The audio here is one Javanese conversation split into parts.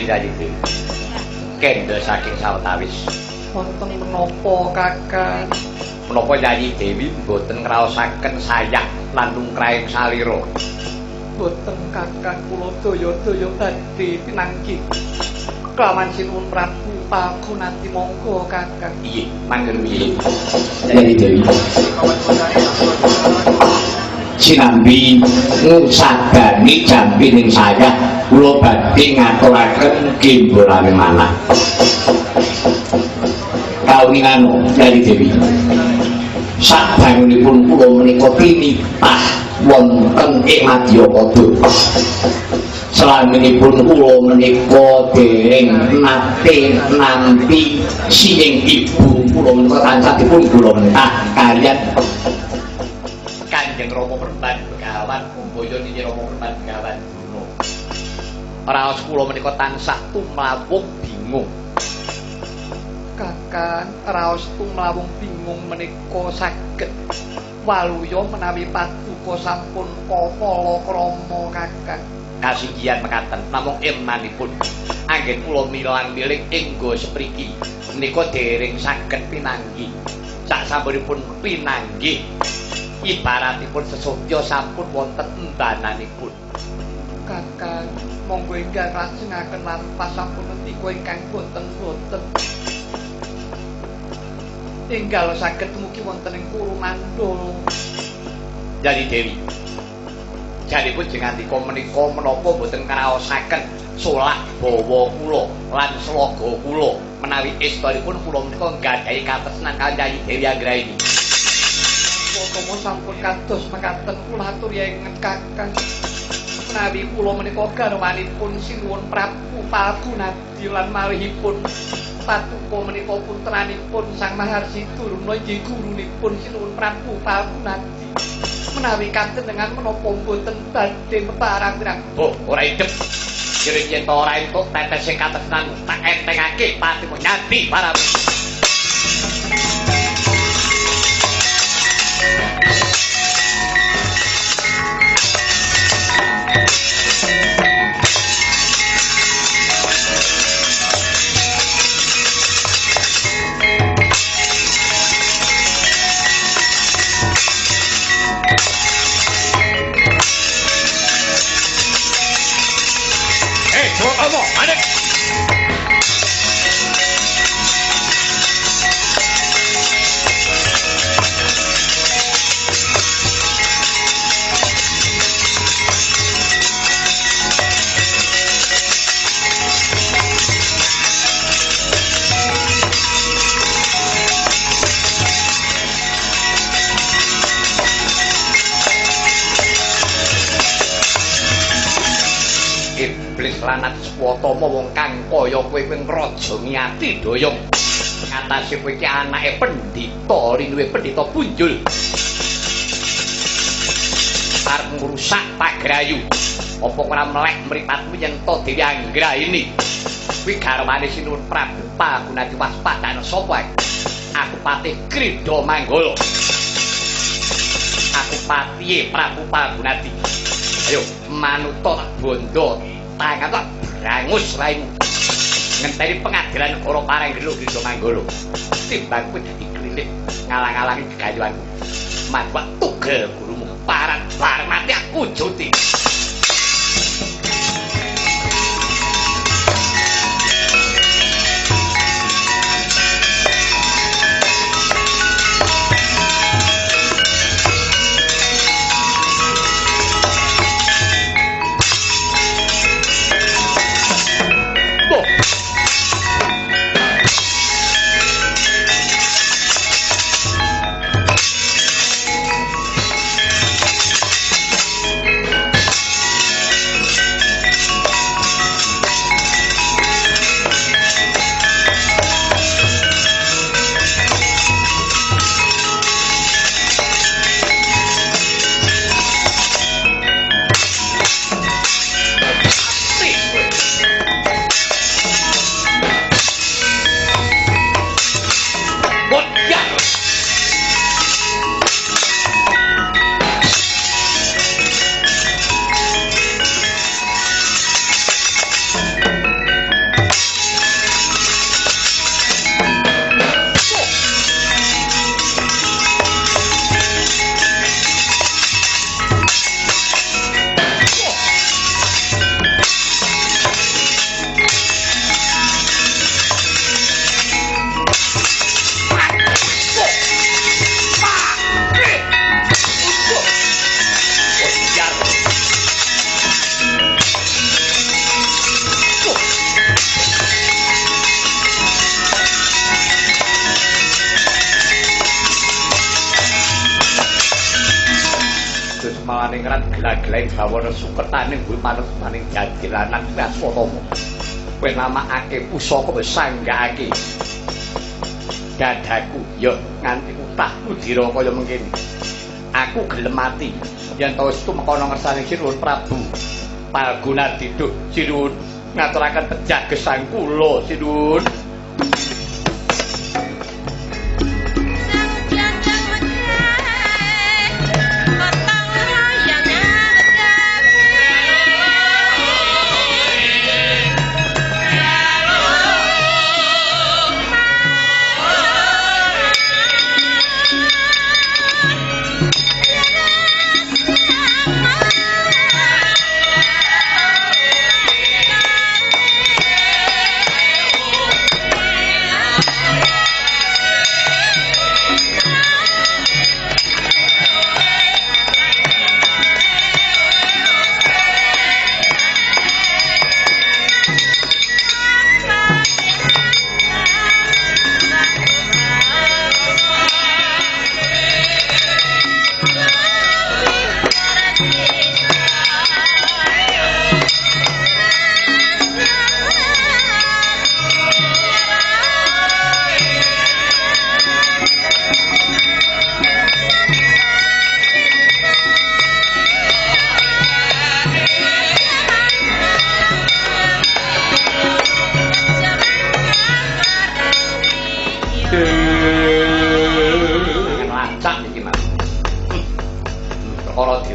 Jayi Dewi. Kenda saking sawetawis. Wonten menapa Kakang? Menapa Jayi Dewi boten ngraosaken sayang lan nungkraing salira? Boten Kakang, kula daya-daya badhe pinanggih. Kelawan sinuwun Prabu pagunati monggo Kakang. Iye, mangken piye? Jayi Dewi. Sinambi ngusadani jampining saya kula badhe ngaturaken gimbolane manah. Kawingan Jayi Dewi. Sabangunipun kula menika tinitah wonten ing Madyapada. Salaminipun kula menika dereng nate nampi sining ibu kula menika tansah dipun kula mentah kaliyan Kanjeng Rama Perban Begawan Kumboyo niki Rama Perban Begawan Duno. Raos kula menika tansah tumlawung bingung. Kakang, raos tumlawung bingung menika saged waluya menawi paduka sampun kala krama Kakang. Kasinggihan mekaten namung emanipun anggen kula milang-miling enggo sepriki menika dereng saged pinanggih. Sasampunipun pinanggih ibaratipun sesotya sampun wonten embananipun. Kakang, monggo ingkang lajengaken lampah sampun ngendika ingkang boten-boten. Enggal saged mugi wonten ing Kurumandala. Jayi Dewi. Janipun jengandika menika menapa boten kraosaken solah bawa kula lan sloga kula menawi estunipun kula menika nggadahi katresnan kaliyan Jayi Dewi Anggraini. Upama sampun kados mekaten kula aturi ing Kakang. Menawi kula menika garwanipun sinuwun Prabu Pagunadi lan malihipun paduka menika putranipun Sang Maharsi Durna inggih gurunipun sinuwun Prabu Pagunadi. Menawi katenengan menapa boten badhe peparang-pirang. Oh, ora idep. Kira yen to ora entuk tetes sing katresnan tak entengake patimu nyati para. Lanat Swatama wong kang kaya kowe ping raja ngati doyong ngatasi kowe iki anake pendhita rinuwe pendhita punjul arep ngrusak pagrayu apa ora melek mripatmu yen to Dewi Anggraini kuwi garwane Sinuwun Prabu Pagunadi waspadana sapa aku Patih Krida Manggala aku patihe Prabu Pagunadi ayo manuta tak bondo tangan tak brangus raimu ngenteni pengadilan negara Parenggeluk Krida Manggala timbang kowe dadi klinik ngalang-alangi gegayuhanku manwak tugel gurumu parat bareng mati aku juti. ngrat gelag-gelag bawana suketane kuwi manut maning dadi lanang Aswatama. Kowe namakake pusaka wis sanggahake. Dadaku ya nganti utahku dira kaya mengkene. Aku gelem mati yen to wis tumeka ngersane Sinuwun Prabu. Palgunadi duh Sinuwun ngaturaken pejagesang kula Sinuwun.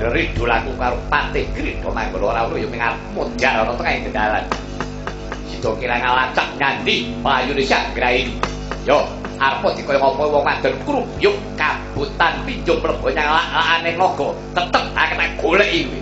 Ridulaku karo Patih Krida Manggala ora ono ya ming arep modal ana tengah dalan. Sida kirang ngalacak nyandi payune Sanggraini. Yo arep dikaya apa wong wadon kruyuk kabutan pinjung mlebu nyang lakane naga. Tetep akeh tak goleki kuwi.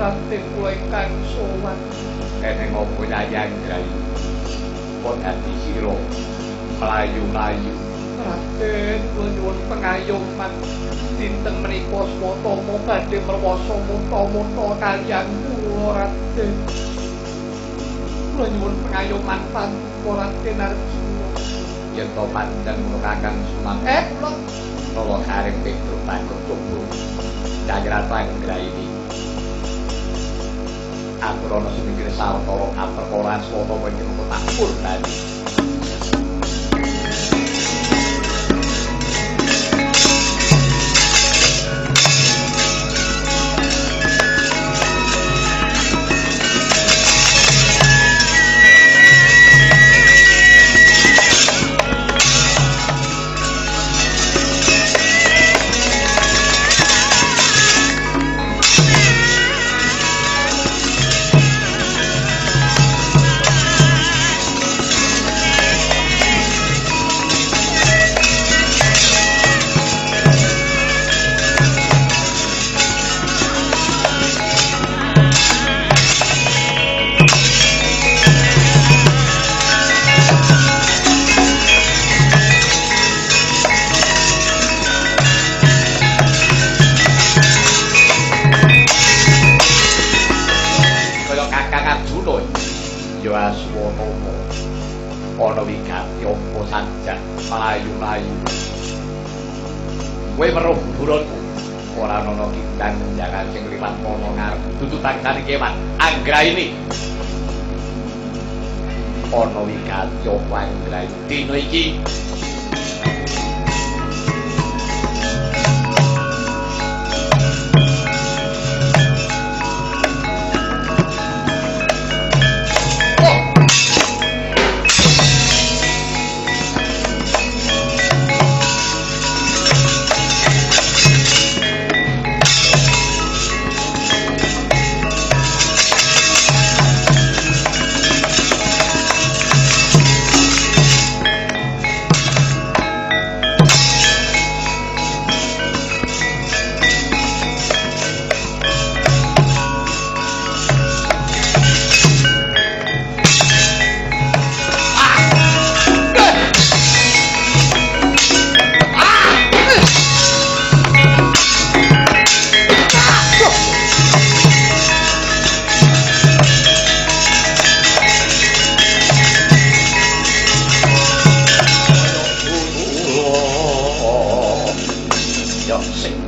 Raden kula ingkang sowan eneng apa nyayang Grai kok dadi sira mlayu-mlayu Raden kula nyuwun pengayoman dinten menika Swatama badhe merwasa monta-monta kaliyan kula Raden kula nyuwun pengayoman paduka Raden Arjuna yen to pancen Kakang Sunan kula kula karep Petro Bagus Tugu Jagrata Graini aturana semikir sawetara kaperkoran Swatama iki mung tak purnani. Aswatama ana wigati apa saja mlayu-mlayu kowe weruh buronku ora ana kindang jangan sing liwat mono ngarep tututan kali kewan Anggraini ana wigati apa Anggraini dina iki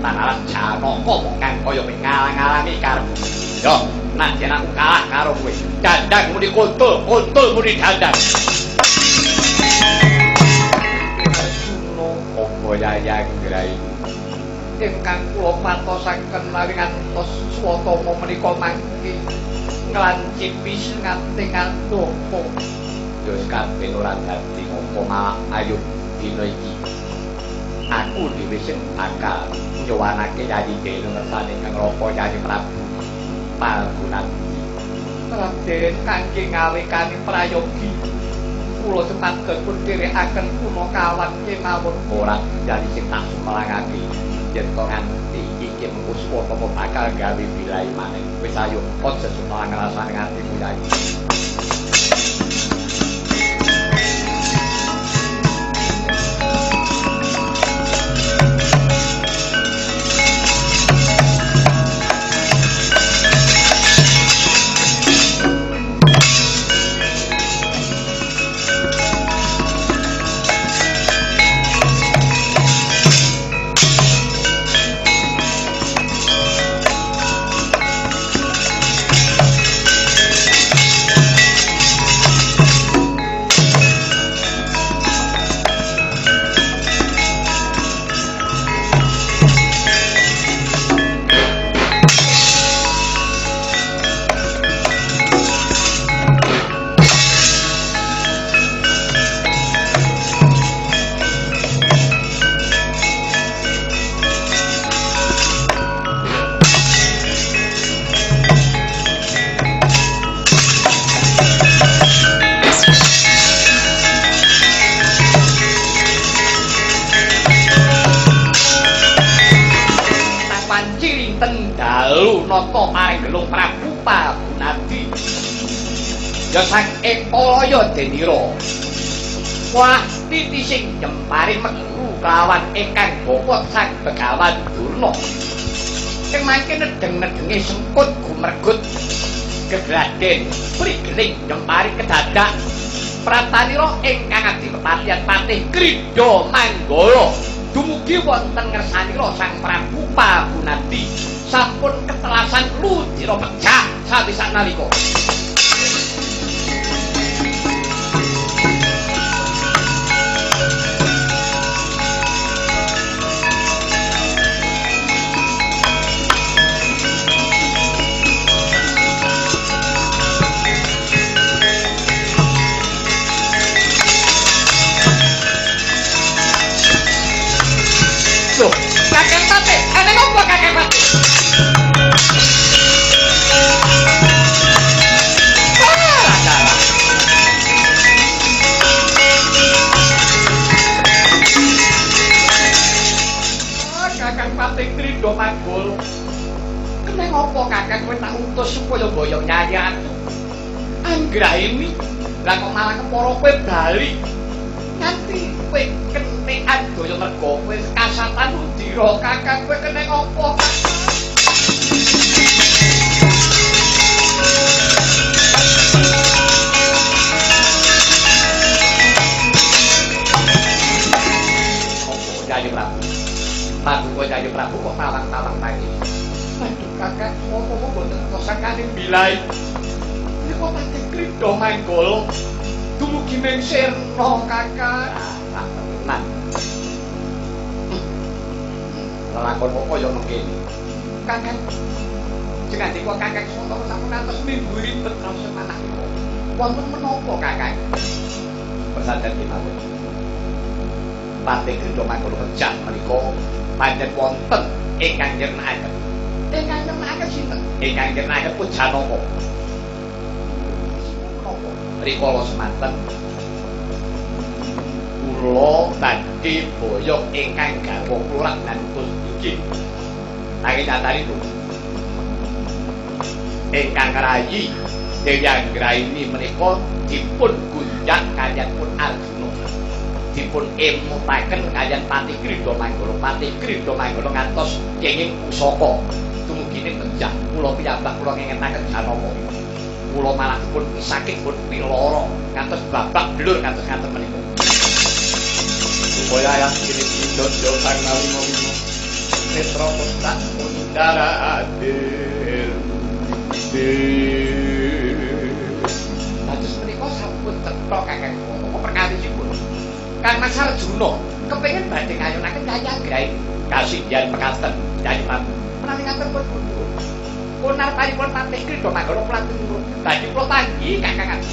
tanalan Janaka kang kaya ngalang-alangi karepmu. Yo, nek yen aku kalah karo kowe, dandang muni kuntul, kuntul muni dandang. Arjuna Apa yayang ngrai? ingkang kula patosaken lawing ngantos swatama menika mangke nglancipi ngating andapa. Yo kabeh ora dadi ngopo malah ayo dina iki. Aku dhewe sing bakal nyowanake Yayi Dene ngersane Kang Rapa Yayi Prabu Pagunati. Raden kangge ngawekani prayogi kula sepados pun dherekaken kuna kawan kemawon Ora jadi sing tak sumelangake. Yen to nganti iki mengko swatama bakal gawe bilai maneh. Wis ayo aja sumelang ngrasane atimu Yayi. Nata Panggelung Prabu Pagunati. Ya saking Palaya Denira. Wah, titi sing jempari metu kelawan ingkang bapa sang Begawan Durna. Sing mangke nedeng-nedenge sengkut gumregut kebraden prigeling jempari kedadak pratanira ingkang adipatian Patih Kridha Manggala. Dumugi wonten ngersanira Sang Prabu Pagunati sampun ketelasan ludira pecah sawisak nalika. Kakek Patih, ana napa Kakek Patih? Kakang Patih Kridha Manggala. Keneng apa Kakang kowe tak utus supaya boyong Nyai Ratu? Anggraini, lah kok malah kepara kowe bali. Nganti kowe kentekan daya merga kowe kasatan udira Kakang kowe keneng apa? Yayi Prabu. Paduka Yayi Prabu kok tawang-tawang tangi. Aduh Kakang, apa mboten kosakane bilai. Niku Patih Kridha Manggala. Dumugi mengsirna Kakang. Tenan. Lelakon kok kaya mengkene. Kakang. Jeneng kok Kakang Santara sampun ngantos minggu ribet rasa manah niku. Wonten menapa Kakang? Pesadan kemawon. Patih Kridha Manggala pecah menika pancen wonten ingkang nyernakaken. Ingkang nyernakaken sinten? Ingkang nyernakaken Pujanaka. Menapa? Rikala semanten kula badhe boyong ingkang garwa kula ngantos iki. Nanging nyatanipun ingkang rayi Dewi Anggraini menika dipun gunjang kaliyan pun Arjuna. Dipun emutaken kaliyan Patih Kridha Manggala. Patih Kridha Manggala ngantos kenging pusaka dumugine pecah. Kula piyambak kula ngengetaken Janaka. Kula malah dipun sakit pun piloro ngantos babak blur ngantos ngaten menika. Supaya ayah kene pindhot yo kang nalima netra tak mundara adil. Dados menika sampun cetha Kakang apa perkawitipun. Kang Mas Arjuna kepengin badhe ngayonaken Yayi Anggraini kasinggihan mekaten Yayi Prabu. Menawi ngaten pun punar paripun patih Kridha Manggala Prabu badhe kula panggih Kakang.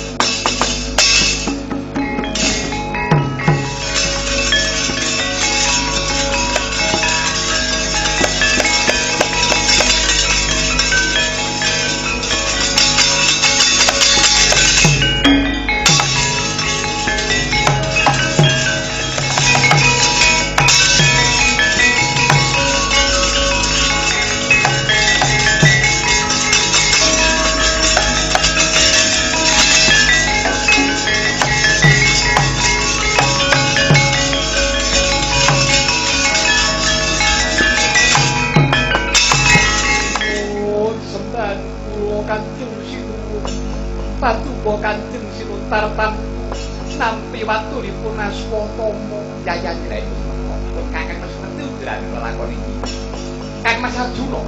Kanjeng Sinuntar Tampu nampi waturipun Aswatama Yayi Anggraini pun Kakang Mas ngerti udrane lelakon iki. Kang Mas Arjuna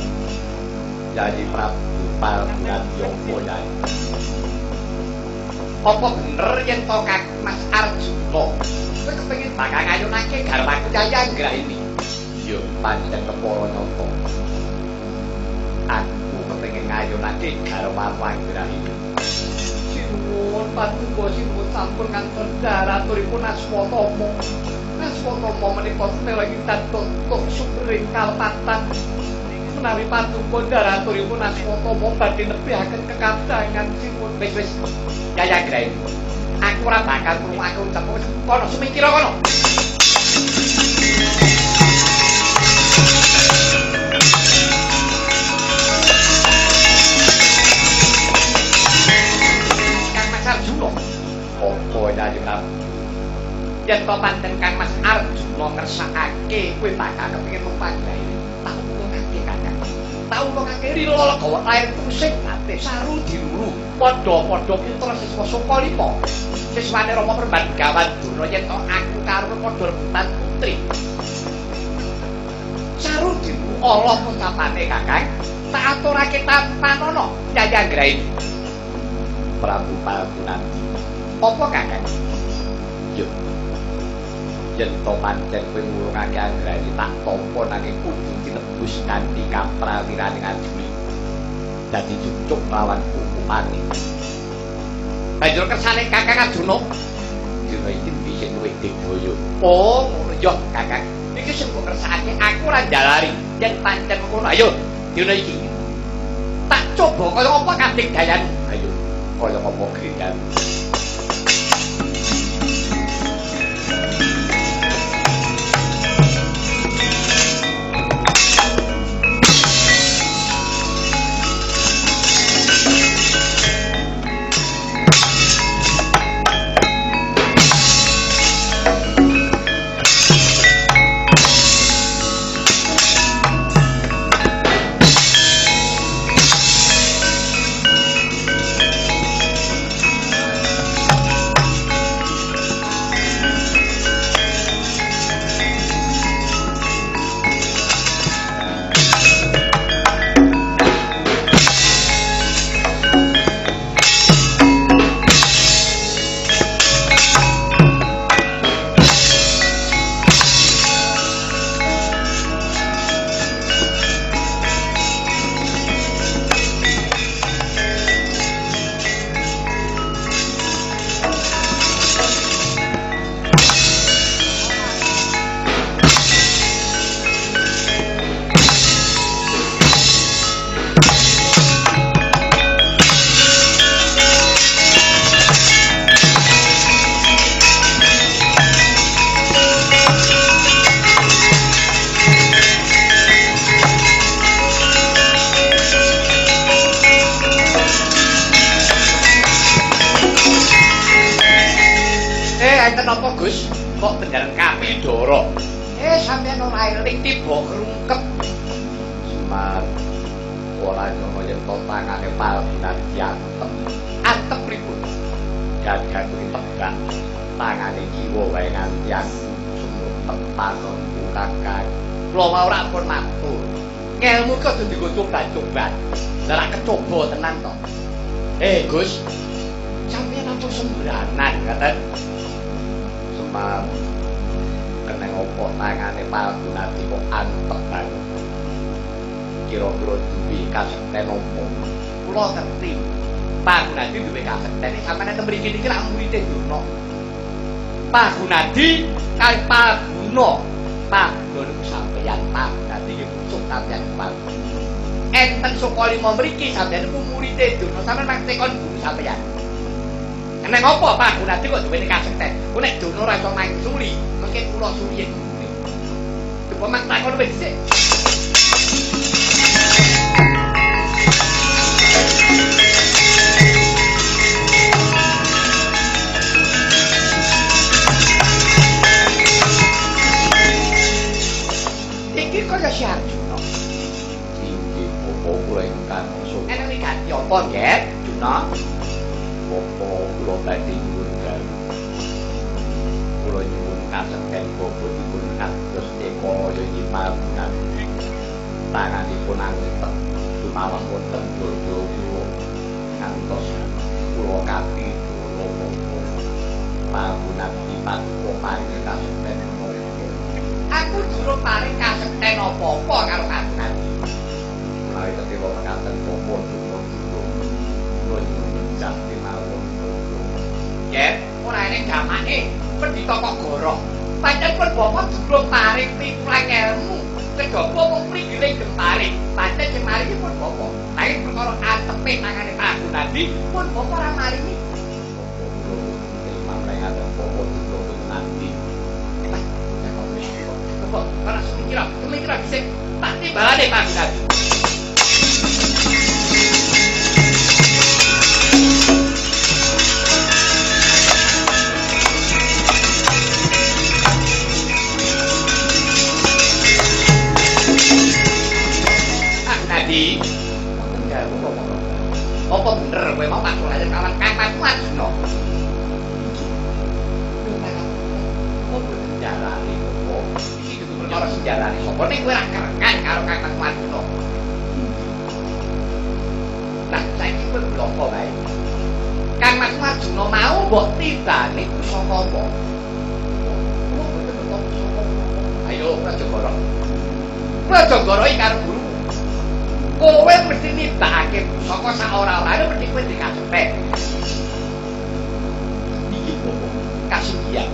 Yayi Prabu Palgunadiyapa Yayi. Apa bener yen to Kang Mas Arjuna kowe kepengin bakal ngayunake garwaku Yayi Anggraini? Ya pancen kepara nyata. Aku kepengin ngayunake garwaku Anggraini. Sinuwun paduka sinuwun sampun ngantos daraturipun Aswatama. Aswatama menika sedaya kita tutuk sumring kalepatan. Menawi paduka daraturipun Aswatama badhe nebihaken kekadangan sinuwun wis Yayi Anggraini. Aku ora bakal ngrungokake ucap kono semikira kono. Apa Yayi Prabu? Yen to pancen Kang Mas Arjuna kersakake kowe bakal kepengin mempanggahi. Tak ulungake Kakang. Tak ulungake rila legawa lair pusing ate saru dirulu padha-padha putra siswa saka lima. Siswane Rama Perbangawan Durna yen to aku karo padha rebutan putri. Saru dirulu Allah pocapane Kakang. Tak aturake tampanono Yayi Anggraini. Prabu Palgunadi. Apa Kakang? Yo. Yen to pancen kowe ngurungake Anggraini tak tampa nanging kudu ditebus kanthi kaprawirane ngajuli. Dadi cucuk lawan pupukane. Banjur kersane Kakang Arjuna. Dina iki dhisik kowe digdaya. Oh, ngono yo Kakang. Iki sing kok kersane aku ora njalari. Yen pancen ngono ayo dina iki. Tak coba kaya apa kadek dayan. Ayo kaya apa grendan. Napa Gus? Kok penjalan Kapidara? Sampeyan ora eling tiba krungkep. Semar ora nyono yen to tangane Palgunadi antep pripun? Gagan kuwi tegak tangane kiwa wae nganti sumur tepanon Kakang. Kula mau ora pun matur. Ngelmu kok kudu dienggo coba-coba. Lah rak kecoba tenan to. Gus. Sampeyan apa sembranan ngaten? Semar. Keneng opo tangane Pak Gunadi kok antep banget. Kira-kira duwe kasekten opo? Kula ngerti. Pak Gunadi duwe kasekten sampeyan ten mriki niki rak murid Durna. Pak Gunadi kali Pak Guna. Pak Guna sampeyan Pak Gunadi nggih musuh sampeyan Pak. Enten saka lima mriki sampeyan ku murid Durna sampeyan maktekon guru sampeyan. Nek apa Pak Gunadi kok duwe kasekten? Ku nek Durna ora iso mangsuli, mengke kula suwiye gurune. Coba maktakon wis sik. Iki kaya si Arjuna. Inggih apa kula ingkang maksud. Enek ganti apa nggih, Juna? Apa kula badhe nyuwun gawe. Kula nyuwun kasekten bobotipun kados ekaya nyiparan. Tanganipun angin dumalah wonten dodo kula ngantos kula kati kula pagunan dipatko paring kasekten. Aku durung paring kasekten apa-apa karo kagungan. Menawi ketika mekaten apa durung kula nyuwun jati mawon. Nggih, ora enek gamane pendhita kok goroh. Pancen pun bapak durung paring piplang ilmu. Kedopo wong mriki gempare. Pancen sing maringi pun bapak. Nanging perkara antepe tangane Pak Gunadi pun bapak ora maringi. Mamreng ada bapak durung nanti. Kok ora semikira bisa tak timbangane Pak Gunadi. Apa bener kowe mau tak lahir kawan kakakku Arjuna? Apa sejarane opo? Iki kudu perkara sejarane sapa nek kowe ra kerengan karo kakakku Arjuna. Nah, saiki kowe bloko wae. Kang Mas Arjuna mau mbok tibane saka apa? Ayo, Prajagara. Prajagara iki karo guru. Kowe mesti nibake saka sak ora-orane mesti kowe dikacepet. Iki opo? Kasihan.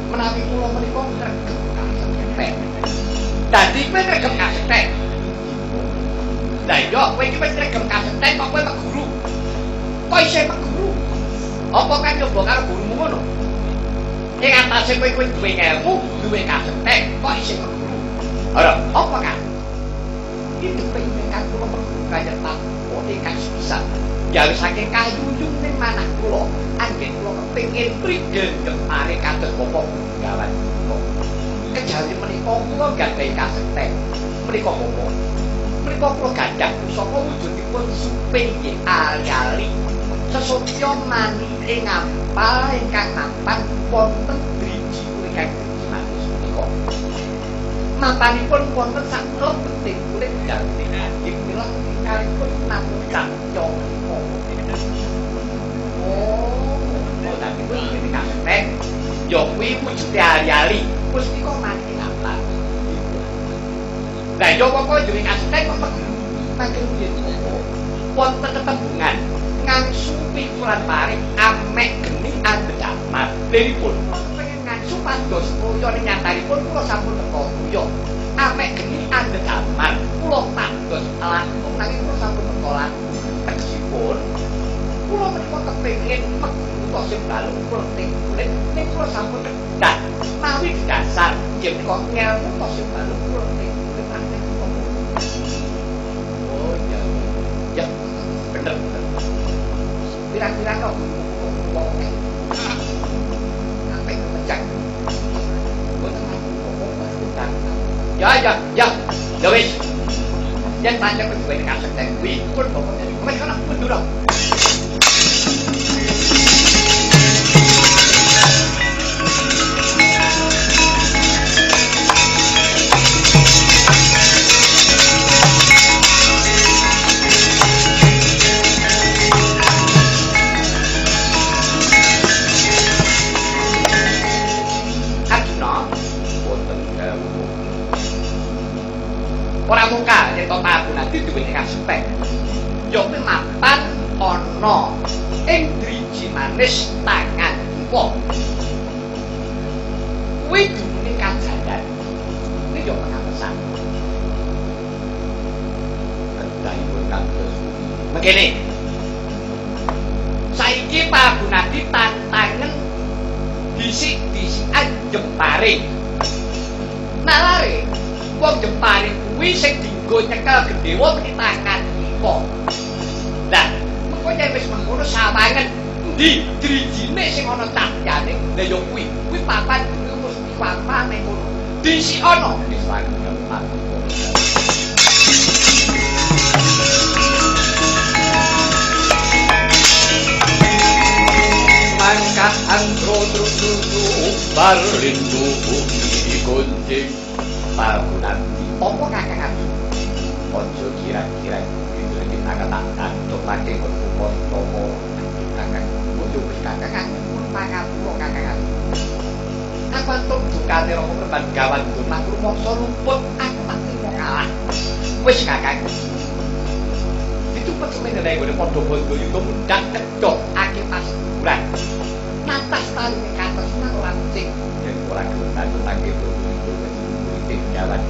Menawi kula menika ngregem kacepet. Dadi kowe ngregem kacepet. Lah iya, kowe iki wis ngregem kacepet kok kowe meguru. Kok isih meguru? Apa kan nyoba karo gurumu ngono? Ing atase kowe duwe ilmu, duwe kacepet, kok isih meguru? Ora, apa kan? Itu pengen kula kaya tak ingkang bisa gawe saking kayuyung ning manah kula anggen kula kepengin prigel gempare kados bapak gawan kula kejawi menika kula gadhahi kasekten menika bapak menika kula gadhah saka wujudipun suping nggih ali-ali sesotya mani ing ampal ingkang nampan wonten driji ingkang manis menika mapanipun wonten sak lebeting kulit ganti aging milah kalipun namung cacong. Oh, tapi kuwi iki kasekten. Ya kuwi wujude ali-ali, mesti kok mati apa. Lah yo kok duwe kasekten kok makin piye kok. Wonten tetembungan ngangsu pikulan paring amek geni andhamat. Liripun pengen ngangsu pados kaya nyatanipun kula sampun teka yo. Amek geni andhamat kula pados langkung nanging kula sampun teka langkung. Tegesipun kula menika kepengin meguru to sing balung kulit ning kula sampun kedah. Mawi dasar nggih menika ngelmu to sing balung kulit praktek. Oh iya. Ya, bener. Kira-kira kok wong sampai kemecak. Ya wis. Yen pancen kowe duwe kasekten kuwi, pun bapak kowe kan mundur. kuwi dumune kajaran. Iki yo pengapesan. Kendahipun kados mengkene. Saiki Pak Gunadi tantangen disik-disikan Jepare. Nalare wong Jepare kuwi sing dienggo nyekel Gedhewa pitakan ipo. Lah, mengko yen wis mengkono sawangen endi drijine sing ana cahyane? Lah ya kuwi papan mesti papan ning kono. Disi ana wis wangen papan. Mangkat andro trus-trusu barindu digunting Pagunan apa kakang ojo kira-kira itu kita katakan topake berkumpul tomo kakang ojo kakang pun pangapulo kakang apa tuh dukane romo perbangawan dunah rumangsa lumput aku tak terima kalah wis kakang itu pesemene nek ngene padha bondo yuga mudak cedok ake pas bulan natas tali katos nang lancing yen ora gelem tutake itu jalan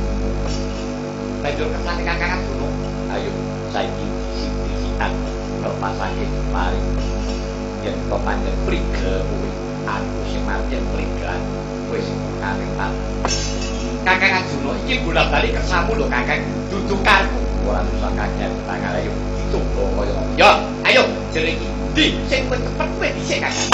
banjur kesane kakang gunung ayo saiki sisi-sisian lepasake mari yen kok pancen prigel kuwi aku sing pancen prigel wis kakang kakang Arjuna iki bola-bali kersamu lho kakang dudu karku ora usah kaget tangan ayo dicoba kaya ya ayo jere iki ndi sing cepet kowe dhisik kakang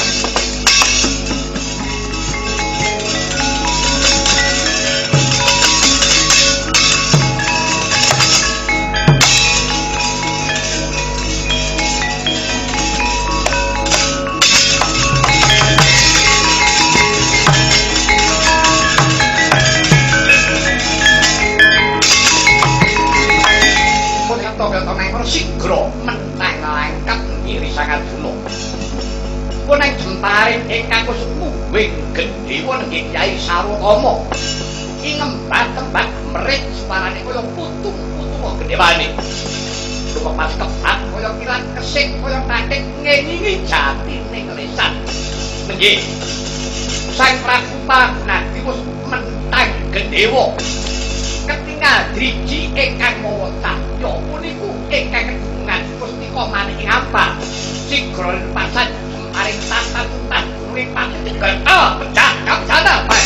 Sigro mentang langkap irisan Arjuna. Puneng Jempare ingkang kusukmu wing Gedhewa nggih Kyai Sarwatama. Ki ngembak-kembak merit suarane kaya putung-putung gedhewane. Lumepas kepat kaya kilat kesik kaya kathik ngeningi jatine nglesan. Nggih. Sang Prabu Pagunadi wis mentang Gedhewa. Ketingal driji ingkang mawa cahya puniku ingkang kegungan pustika maning apa sigra pasan paring tatan-tatan kuwi panjenengan pecah kabsana Pak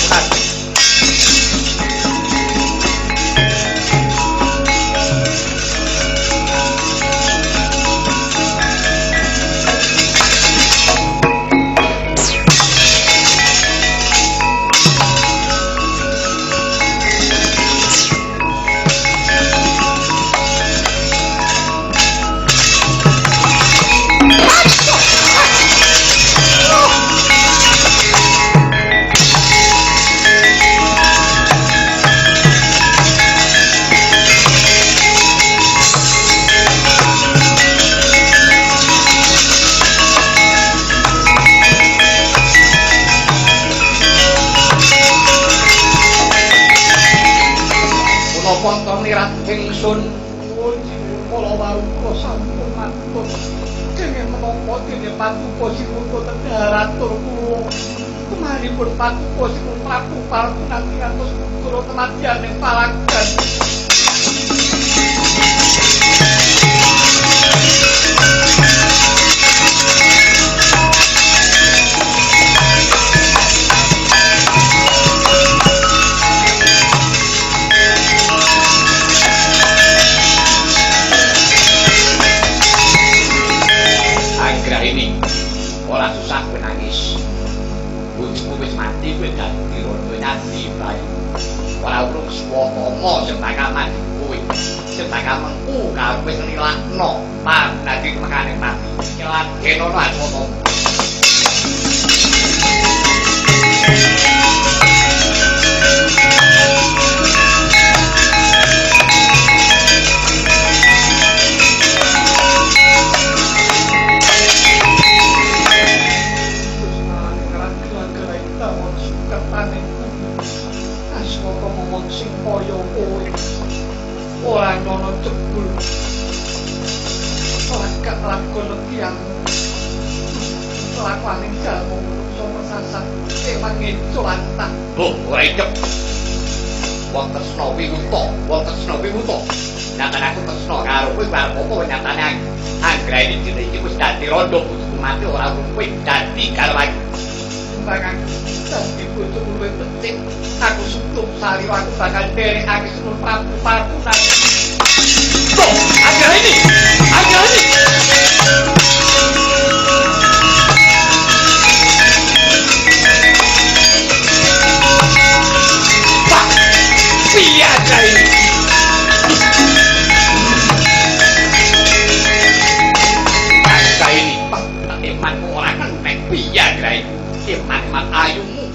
ingsun kala warung kula sampun matur dene menapa dene patuko sinuwun tedharatur kula kemaripun patuko sinuwun Prabu Pagunadi ngantos kula kematian ing palanggan mengku karo wis nilakno Pagunadi mekane pati nyelat genono Aswatama ora ngono jebul ora gak lakon tiyang lakuane jalmu manungsa pesasat kewan ngeculantah. Oh, ora idep. Wong tresna wiwuta. Nyatane aku tresna karo kowe karo apa nyatane anggraini dene iki wis dadi rondo bojoku mati ora kowe dadi karo aku. Timbang dadi bojoku luwih penting. Aku sungkem sari aku bakal derekake Sinun Prabu Pakunan. Kok anggraini. Piye anggraini? Imanmu ora kenek piye anggraini? Iman ayumu.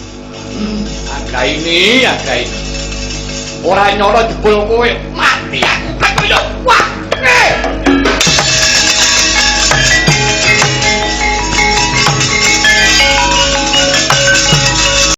Anggraini. Ora nyoro jebul kowe mati aku. Ayo, wah.